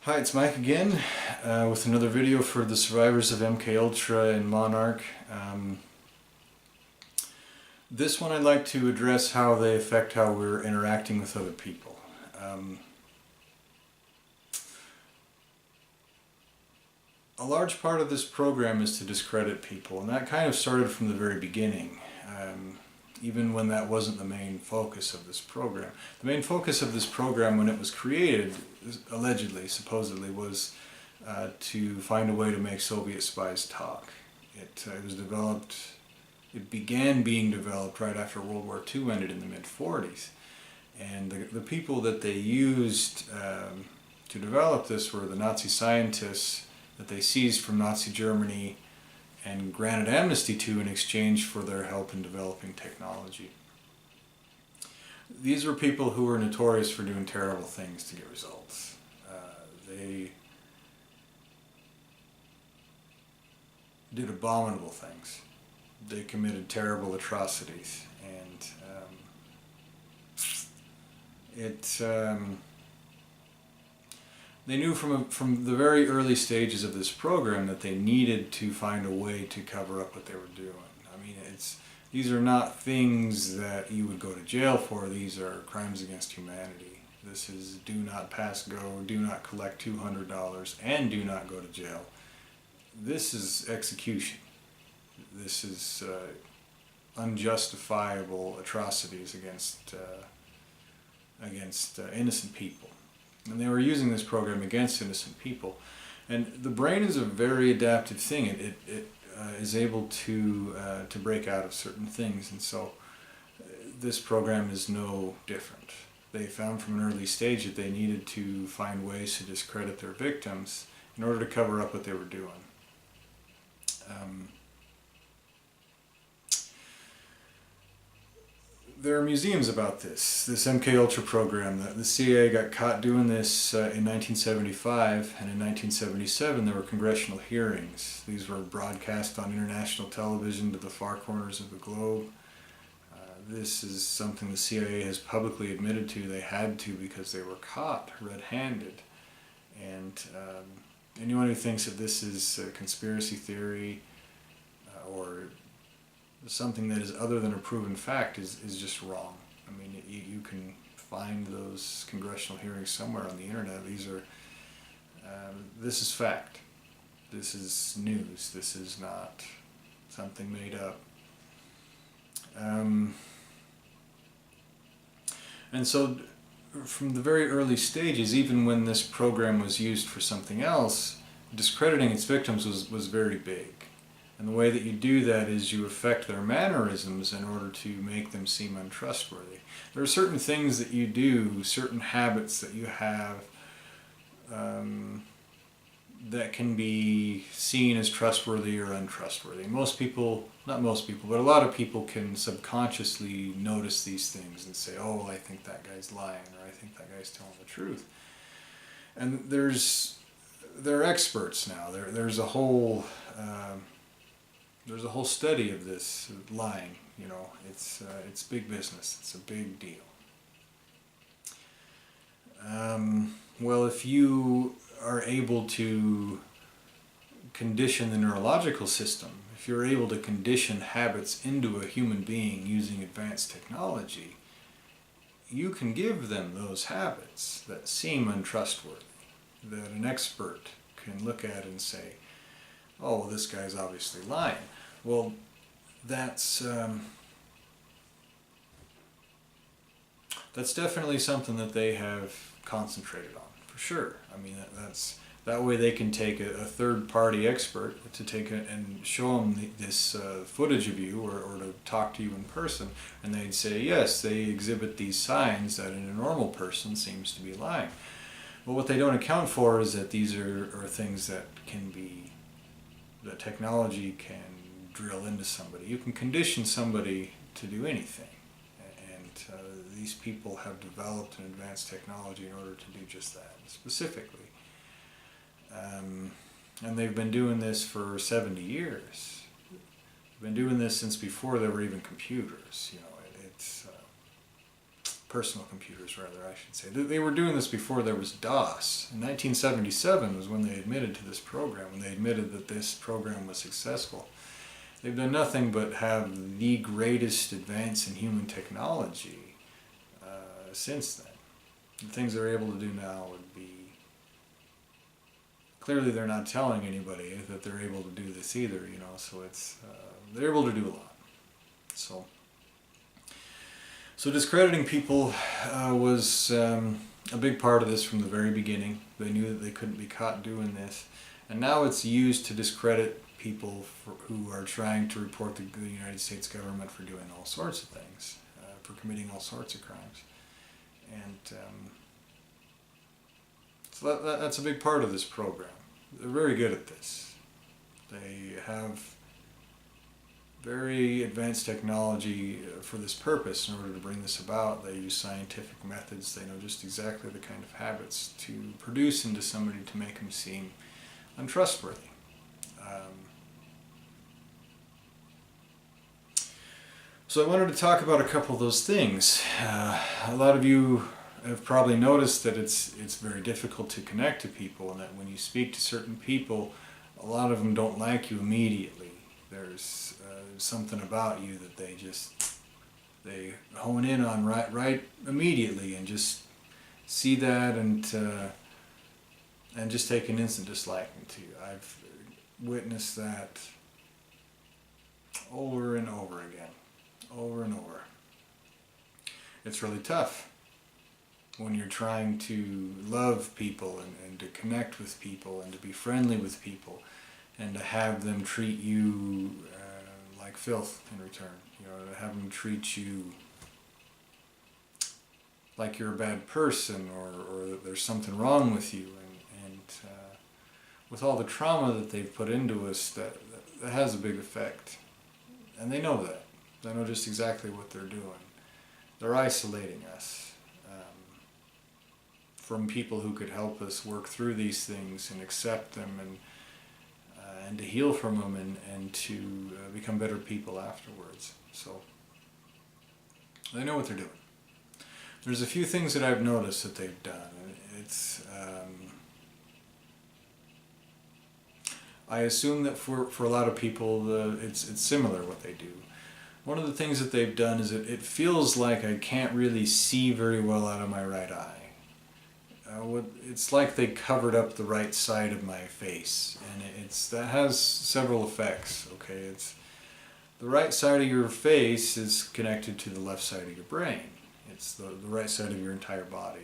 Hi, it's Mike again with another video for the survivors of MKUltra and Monarch. This one I'd like to address how they affect how we're interacting with other people. A large part of this program is to discredit people, and that kind of started from the very beginning, even when that wasn't the main focus of this program. The main focus of this program when it was created, allegedly, supposedly, was to find a way to make Soviet spies talk. It was developed, it began being developed right after World War II ended in the mid-40s. And the people that they used to develop this were the Nazi scientists that they seized from Nazi Germany and granted amnesty to in exchange for their help in developing technology. These were people who were notorious for doing terrible things to get results. They did abominable things. They committed terrible atrocities, and they knew from the very early stages of this program that they needed to find a way to cover up what they were doing. I mean, these are not things that you would go to jail for. These are crimes against humanity. This is do not pass go, do not collect $200, and do not go to jail. This is execution. This is unjustifiable atrocities against innocent people. And they were using this program against innocent people. And the brain is a very adaptive thing. It is able to break out of certain things. And so this program is no different. They found from an early stage that they needed to find ways to discredit their victims in order to cover up what they were doing. There are museums about this MKUltra program. The CIA got caught doing this in 1975, and in 1977 there were congressional hearings. These were broadcast on international television to the far corners of the globe. This is something the CIA has publicly admitted to. They had to because they were caught red-handed. And anyone who thinks that this is a conspiracy theory or something that is other than a proven fact is just wrong. I mean, you can find those congressional hearings somewhere on the internet. These are, this is fact. This is news. This is not something made up. And so from the very early stages, even when this program was used for something else, discrediting its victims was very big. And the way that you do that is you affect their mannerisms in order to make them seem untrustworthy. There are certain things that you do, certain habits that you have that can be seen as trustworthy or untrustworthy. Most people, not most people, but a lot of people can subconsciously notice these things and say, oh, I think that guy's lying, or I think that guy's telling the truth. And there are experts now. There's a whole study of this lying. You know, it's big business. It's a big deal. Well, if you are able to condition the neurological system, if you're able to condition habits into a human being using advanced technology, you can give them those habits that seem untrustworthy, that an expert can look at and say, oh, well, this guy's obviously lying. Well, that's definitely something that they have concentrated on, for sure. I mean, that way they can take a third-party expert to take and show them this footage of you or to talk to you in person, and they'd say, yes, they exhibit these signs that in a normal person seems to be lying. Well, what they don't account for is that these are things that that technology can drill into somebody. You can condition somebody to do anything, and these people have developed an advanced technology in order to do just that, specifically. And they've been doing this for 70 years. They've been doing this since before there were even computers. You know, personal computers rather, I should say. They were doing this before there was DOS. In 1977 was when they admitted to this program, when they admitted that this program was successful. They've done nothing but have the greatest advance in human technology since then. The things they're able to do now would be... Clearly they're not telling anybody that they're able to do this either, you know, so it's... they're able to do a lot. So discrediting people was a big part of this from the very beginning. They knew that they couldn't be caught doing this. And now it's used to discredit people who are trying to report the United States government for doing all sorts of things, for committing all sorts of crimes. And so that's a big part of this program. They're very good at this. They have very advanced technology for this purpose. In order to bring this about, they use scientific methods. They know just exactly the kind of habits to produce into somebody to make them seem untrustworthy. So I wanted to talk about a couple of those things. A lot of you have probably noticed that it's very difficult to connect to people, and that when you speak to certain people, a lot of them don't like you immediately. There's something about you that they hone in on right immediately, and just see that and just take an instant disliking to you. I've witnessed that over and over again. Over and over. It's really tough when you're trying to love people and to connect with people and to be friendly with people and to have them treat you like filth in return. You know, to have them treat you like you're a bad person, or that there's something wrong with you, and with all the trauma that they've put into us, that has a big effect. And they know that. They know just exactly what they're doing. They're isolating us from people who could help us work through these things and accept them, and to heal from them, and to become better people afterwards. So they know what they're doing. There's a few things that I've noticed that they've done. It's I assume that for a lot of people it's similar what they do. One of the things that they've done is it feels like I can't really see very well out of my right eye. It's like they covered up the right side of my face, and that has several effects. Okay, it's the right side of your face is connected to the left side of your brain. It's the right side of your entire body.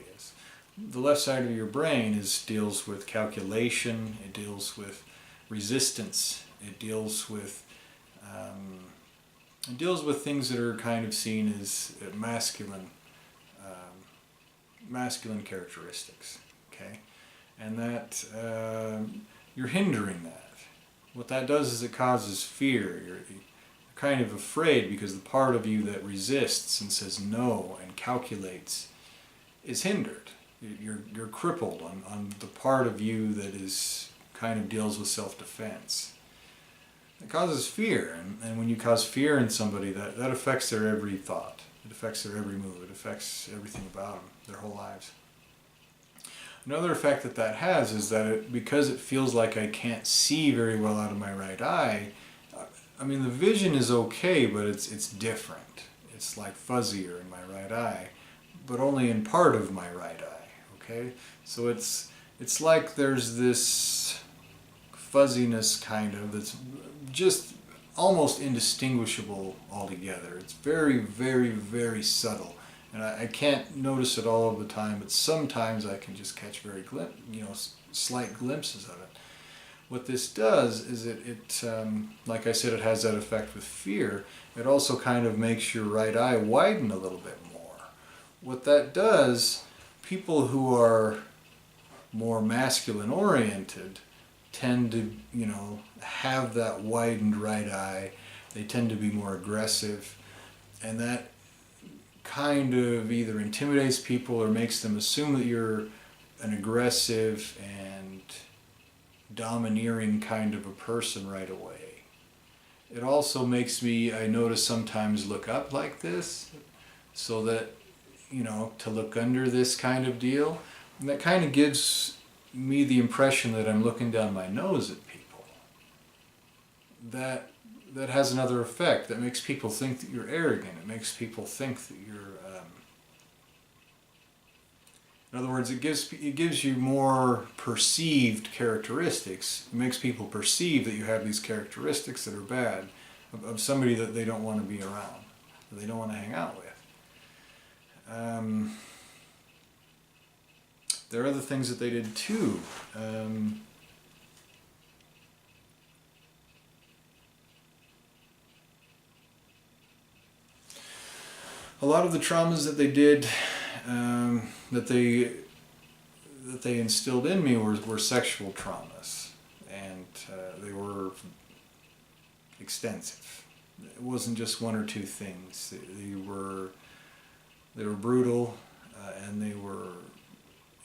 The left side of your brain deals with calculation. It deals with resistance. It deals with things that are kind of seen as masculine characteristics, okay? And that you're hindering that. What that does is it causes fear. You're kind of afraid because the part of you that resists and says no and calculates is hindered. You're crippled on the part of you that is kind of deals with self-defense. It causes fear, and when you cause fear in somebody, that affects their every thought. It affects their every move. It affects everything about them, their whole lives. Another effect that has is that because it feels like I can't see very well out of my right eye, I mean, the vision is okay, but it's different. It's like fuzzier in my right eye, but only in part of my right eye, okay? So it's like there's this fuzziness kind of that's just almost indistinguishable altogether. It's very, very, very subtle, and I can't notice it all of the time, but sometimes I can just catch slight glimpses of it. What this does is it like I said, it has that effect with fear. It also kind of makes your right eye widen a little bit more. What that does, people who are more masculine oriented tend to, have that widened right eye. They tend to be more aggressive, and that kind of either intimidates people or makes them assume that you're an aggressive and domineering kind of a person right away. It also makes me, I notice sometimes, look up like this, so that, to look under this kind of deal. And that kind of gives me the impression that I'm looking down my nose at people. That has another effect. That makes people think that you're arrogant. It makes people think that you're... in other words, it gives you more perceived characteristics. It makes people perceive that you have these characteristics that are bad of somebody that they don't want to be around, that they don't want to hang out with. There are other things that they did too. A lot of the traumas that they did, that they instilled in me were sexual traumas, and they were extensive. It wasn't just one or two things. They were brutal, and they were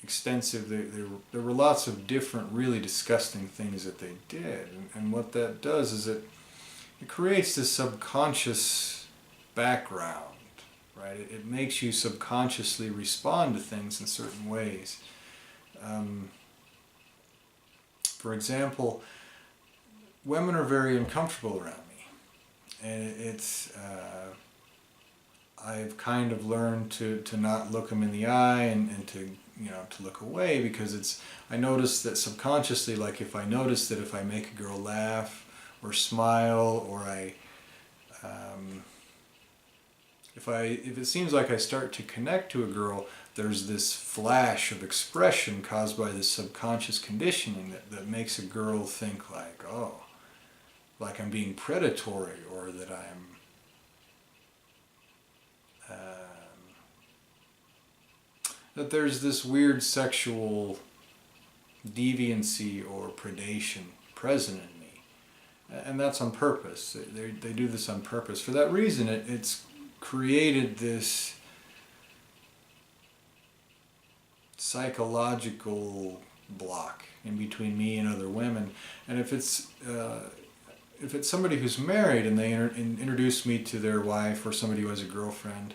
extensive. There were lots of different really disgusting things that they did, and what that does is it creates this subconscious background, right? It makes you subconsciously respond to things in certain ways. For example, women are very uncomfortable around me, and I've kind of learned to not look them in the eye and to look away, because I notice that subconsciously, like if I notice that if I make a girl laugh or smile, or if it seems like I start to connect to a girl, there's this flash of expression caused by this subconscious conditioning that makes a girl think like, oh, like I'm being predatory, or that that there's this weird sexual deviancy or predation present in me. And that's on purpose. They do this on purpose. For that reason, it's created this psychological block in between me and other women. And if it's somebody who's married and they introduce me to their wife, or somebody who has a girlfriend,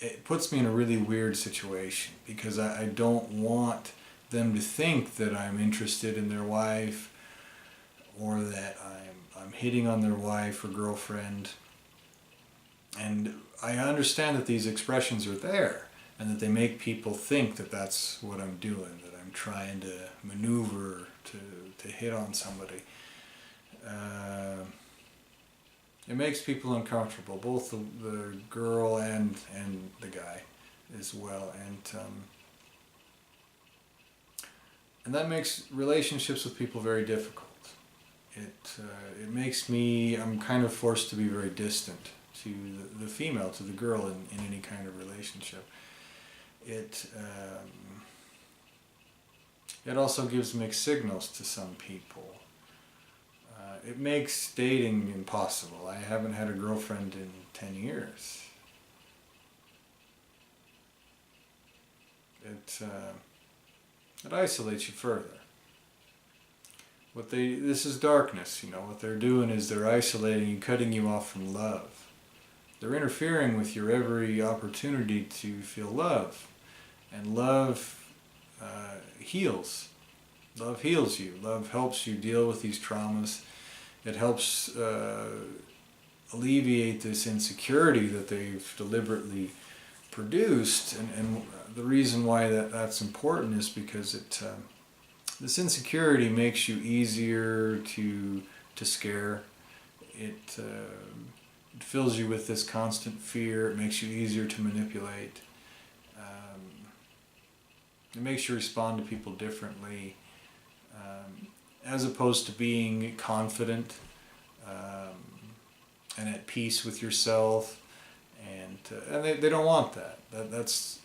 it puts me in a really weird situation, because I don't want them to think that I'm interested in their wife, or that I'm hitting on their wife or girlfriend. And I understand that these expressions are there, and that they make people think that that's what I'm doing, that I'm trying to maneuver to hit on somebody. It makes people uncomfortable, both the girl and the guy as well, and that makes relationships with people very difficult. It makes me, I'm kind of forced to be very distant to the female, to the girl in any kind of relationship. It also gives mixed signals to some people. It makes dating impossible. I haven't had a girlfriend in 10 years. It isolates you further. This is darkness, what they're doing is they're isolating you, cutting you off from love. They're interfering with your every opportunity to feel love. And love heals. Love heals you. Love helps you deal with these traumas. It helps alleviate this insecurity that they've deliberately produced. And the reason why that's important is because this insecurity makes you easier to scare. It fills you with this constant fear. It makes you easier to manipulate. It makes you respond to people differently, as opposed to being confident and at peace with yourself. And they don't want that. That's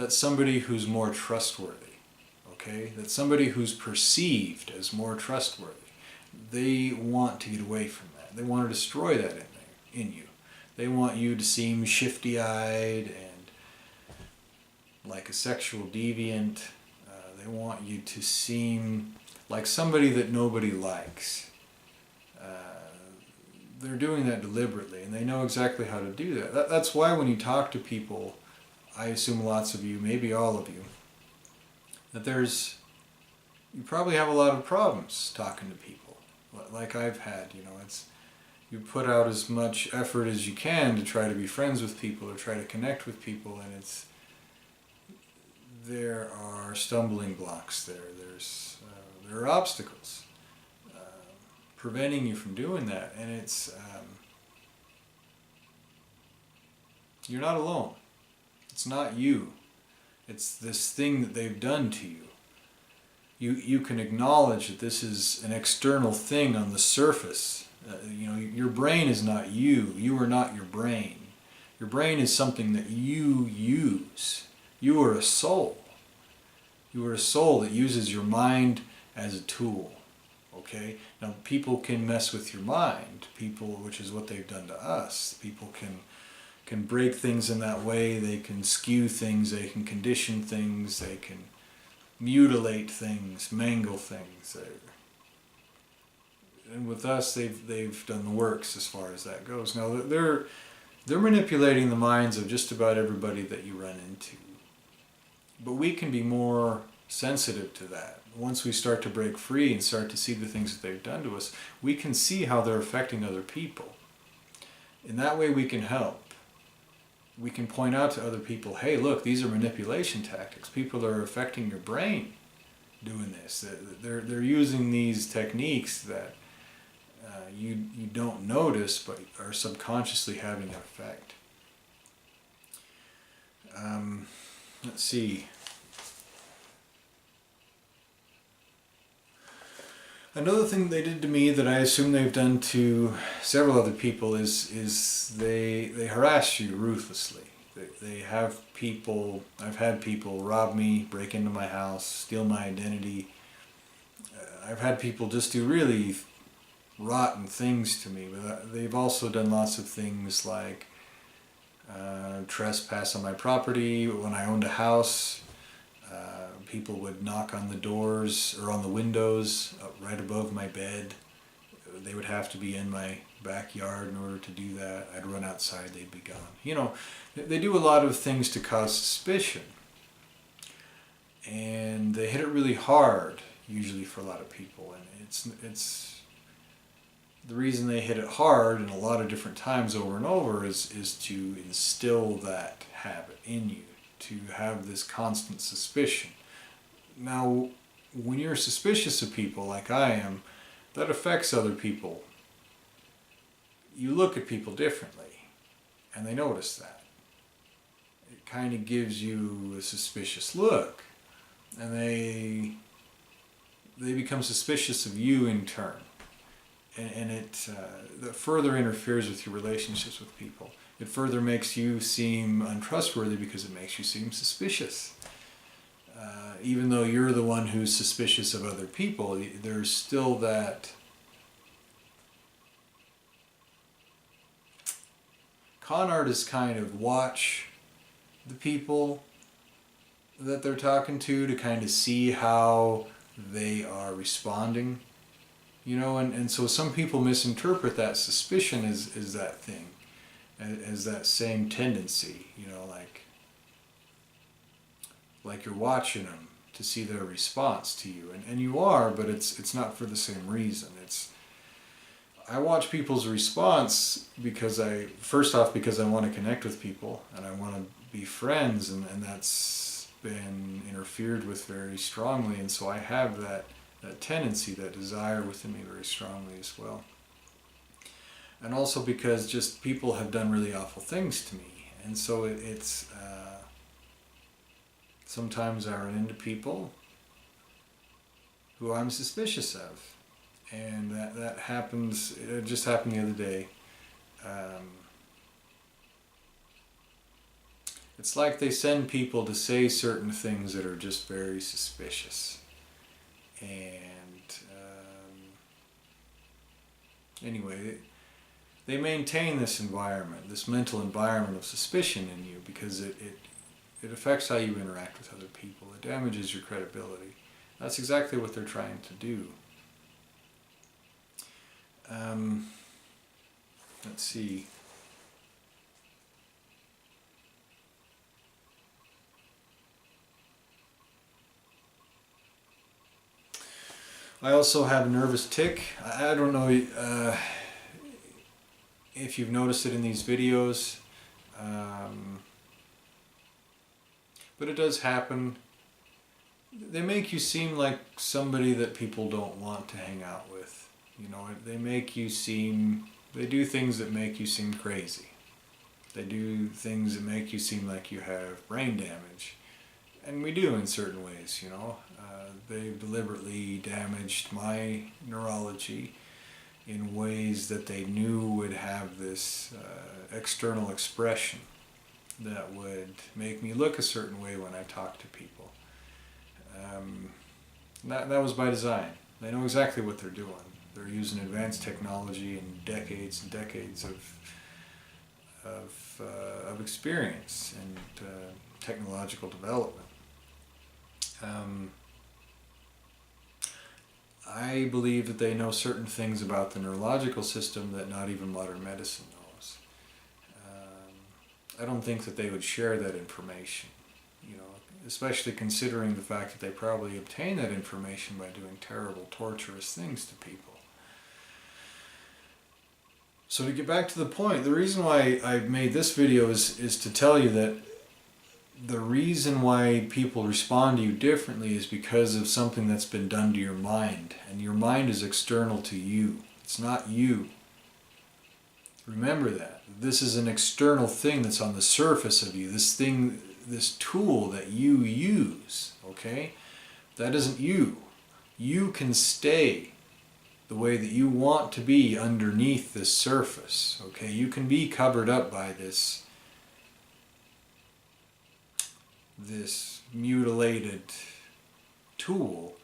somebody who's more trustworthy. Okay, that's somebody who's perceived as more trustworthy. They want to get away from that. They want to destroy that in you. They want you to seem shifty-eyed and like a sexual deviant. They want you to seem like somebody that nobody likes. They're doing that deliberately, and they know exactly how to do that. That's why when you talk to people I assume lots of you, maybe all of you, that you probably have a lot of problems talking to people, like I've had. You put out as much effort as you can to try to be friends with people or try to connect with people, and there are stumbling blocks there. There are obstacles preventing you from doing that, and you're not alone. It's not you. It's this thing that they've done to you. You can acknowledge that this is an external thing on the surface. Your brain is not you. You are not your brain. Your brain is something that you use. You are a soul. You are a soul that uses your mind as a tool. Okay? Now, people can mess with your mind. Which is what they've done to us. People can break things in that way. They can skew things. They can condition things. They can mutilate things, mangle things. And with us, they've done the works as far as that goes. Now, they're manipulating the minds of just about everybody that you run into. But we can be more sensitive to that. Once we start to break free and start to see the things that they've done to us, we can see how they're affecting other people. In that way, we can help. We can point out to other people, hey, look, these are manipulation tactics. People are affecting your brain doing this. They're using these techniques that you don't notice, but are subconsciously having an effect. Let's see. Another thing they did to me that I assume they've done to several other people is they harass you ruthlessly. They have people, I've had people rob me, break into my house, steal my identity. I've had people just do really rotten things to me, but they've also done lots of things like trespass on my property. When I owned a house, people would knock on the doors or on the windows right above my bed. They would have to be in my backyard in order to do that. I'd run outside, they'd be gone. They do a lot of things to cause suspicion. And they hit it really hard, usually for a lot of people. And it's the reason they hit it hard and a lot of different times over and over is to instill that habit in you, to have this constant suspicion. Now, when you're suspicious of people like I am, that affects other people. You look at people differently, and they notice that. It kind of gives you a suspicious look, and they become suspicious of you in turn. And that further interferes with your relationships with people. It further makes you seem untrustworthy because it makes you seem suspicious. Even though you're the one who's suspicious of other people, there's still that con artists kind of watch the people that they're talking to kind of see how they are responding. And so some people misinterpret that suspicion as that thing, as that same tendency, like you're watching them to see their response to you, and you are, but it's not for the same reason. I watch people's response because I want to connect with people and I want to be friends, and that's been interfered with very strongly, and so I have that tendency, that desire within me very strongly as well. And also because just people have done really awful things to me, and so it's sometimes I run into people who I'm suspicious of, and that happens. It just happened the other day. It's like they send people to say certain things that are just very suspicious. And anyway, they maintain this environment, this mental environment of suspicion in you, because it affects how you interact with other people. It damages your credibility. That's exactly what they're trying to do. Let's see. I also have a nervous tic. I don't know if you've noticed it in these videos, but it does happen. They make you seem like somebody that people don't want to hang out with. You know, they do things that make you seem crazy. They do things that make you seem like you have brain damage. And we do in certain ways, you know. They've deliberately damaged my neurology in ways that they knew would have this external expression that would make me look a certain way when I talk to people. That was by design. They know exactly what they're doing. They're using advanced technology and decades of experience and technological development. I believe that they know certain things about the neurological system that not even modern medicine knows. I don't think that they would share that information, you know, especially considering the fact that they probably obtain that information by doing terrible, torturous things to people. So to get back to the point, the reason why I made this video is to tell you that the reason why people respond to you differently is because of something that's been done to your mind. And your mind is external to you. It's not you. Remember that. This is an external thing that's on the surface of you. This tool that you use, okay? That isn't you. You can stay the way that you want to be underneath this surface, okay? You can be covered up by this mutilated tool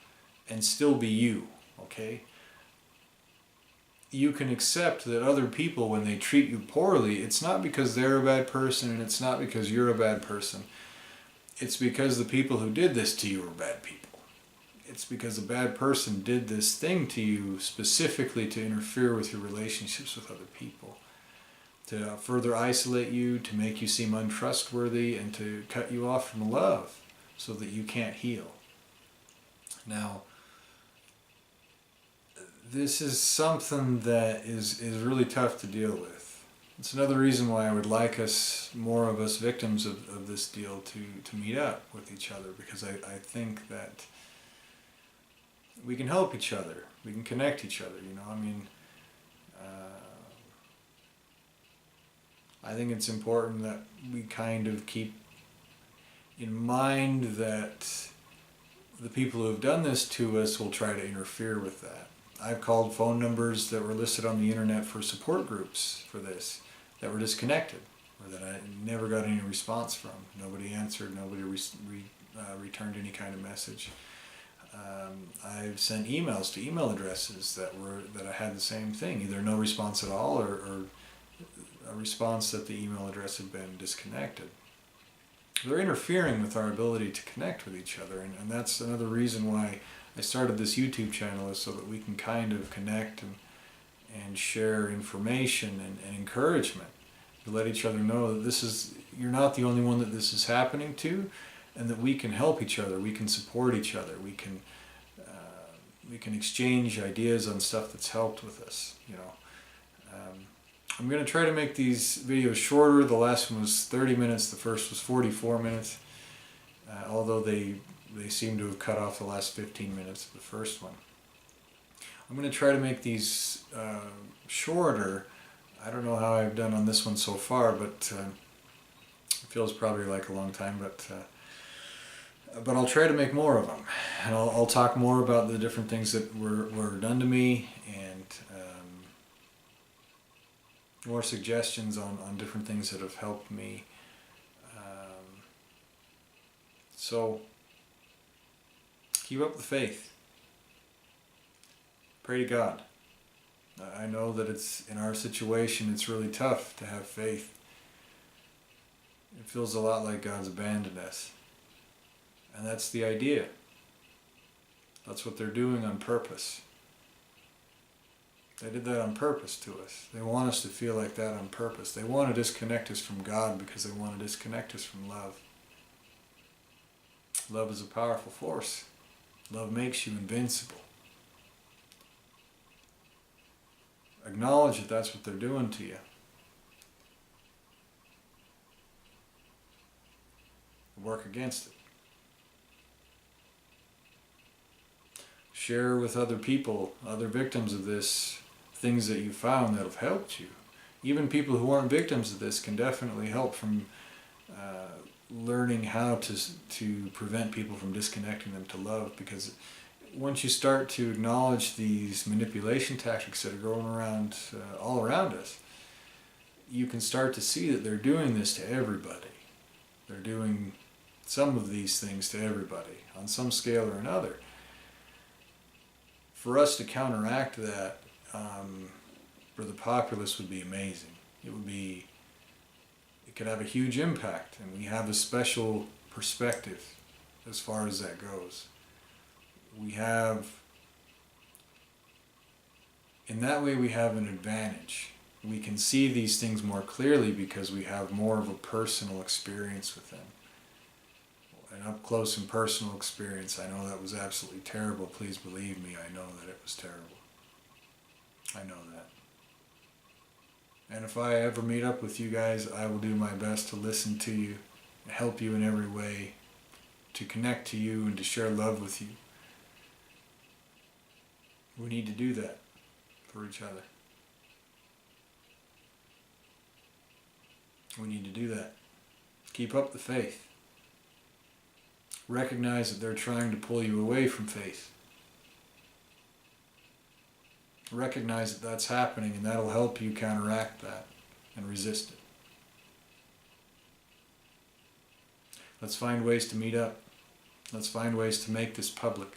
and still be you, okay? You can accept that other people, when they treat you poorly, it's not because they're a bad person and it's not because you're a bad person. It's because the people who did this to you are bad people. It's because a bad person did this thing to you specifically to interfere with your relationships with other people, to further isolate you, to make you seem untrustworthy, and to cut you off from love so that you can't heal. Now, this is something that is really tough to deal with. It's another reason why I would like more of us victims of this deal to meet up with each other, because I think that we can help each other. We can connect each other, you know. I mean, I think it's important that we kind of keep in mind that the people who have done this to us will try to interfere with that. I've called phone numbers that were listed on the internet for support groups for this that were disconnected, or that I never got any response from. Nobody answered, nobody returned any kind of message. I've sent emails to email addresses that I had the same thing, either no response at all or a response that the email address had been disconnected. They're interfering with our ability to connect with each other, and that's another reason why I started this YouTube channel, is so that we can kind of connect and share information and encouragement, to let each other know that you're not the only one that this is happening to, and that we can help each other, we can support each other, we can exchange ideas on stuff that's helped with us, you know. I'm going to try to make these videos shorter. The last one was 30 minutes, the first was 44 minutes, although they seem to have cut off the last 15 minutes of the first one. I'm going to try to make these shorter. I don't know how I've done on this one so far, but it feels probably like a long time, but I'll try to make more of them, and I'll talk more about the different things that were done to me, and more suggestions on different things that have helped me. So keep up the faith. Pray to God. I know that in our situation, it's really tough to have faith. It feels a lot like God's abandoned us. And that's the idea. That's what they're doing on purpose. They did that on purpose to us. They want us to feel like that on purpose. They want to disconnect us from God because they want to disconnect us from love. Love is a powerful force. Love makes you invincible. acknowledge that that's what they're doing to you. Work against it. Share with other people, other victims of this, things that you found that have helped you. Even people who aren't victims of this can definitely help from learning how to prevent people from disconnecting them to love, because once you start to acknowledge these manipulation tactics that are going around all around us, you can start to see that they're doing this to everybody. They're doing some of these things to everybody on some scale or another. For us to counteract that for the populace would be amazing. It could have a huge impact, and we have a special perspective as far as that goes. In that way we have an advantage. We can see these things more clearly because we have more of a personal experience with them. An up close and personal experience. I know that was absolutely terrible. Please believe me, I know that it was terrible. I know that. And if I ever meet up with you guys, I will do my best to listen to you, help you in every way, to connect to you and to share love with you. We need to do that for each other. We need to do that. Keep up the faith. Recognize that they're trying to pull you away from faith. Recognize that that's happening, and that'll help you counteract that and resist it. Let's find ways to meet up. Let's find ways to make this public.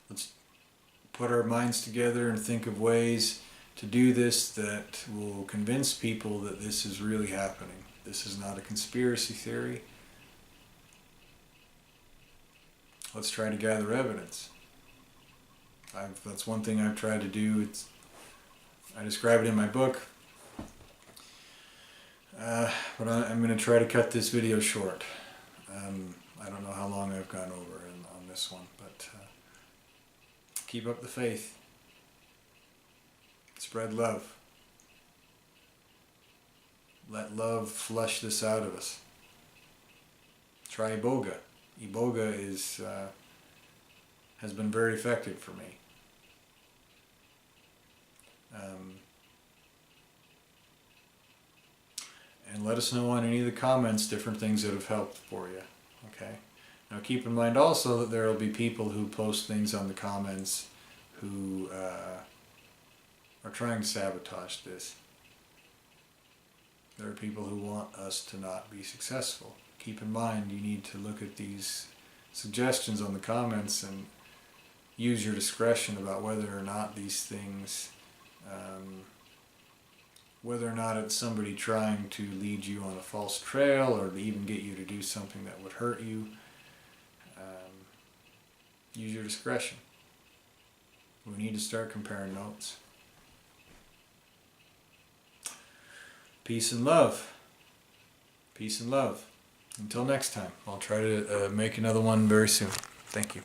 Let's put our minds together and think of ways to do this that will convince people that this is really happening. This is not a conspiracy theory. Let's try to gather evidence. That's one thing I've tried to do. I describe it in my book. But I'm going to try to cut this video short. I don't know how long I've gone over on this one, but keep up the faith. Spread love. Let love flush this out of us. Try Iboga. Iboga has been very effective for me. And let us know on any of the comments different things that have helped for you. Okay. Now keep in mind also that there will be people who post things on the comments who are trying to sabotage this. There are people who want us to not be successful. Keep in mind you need to look at these suggestions on the comments and use your discretion about whether or not these things, whether or not it's somebody trying to lead you on a false trail or to even get you to do something that would hurt you. Use your discretion. We need to start comparing notes. Peace and love. Peace and love. Until next time, I'll try to make another one very soon. Thank you.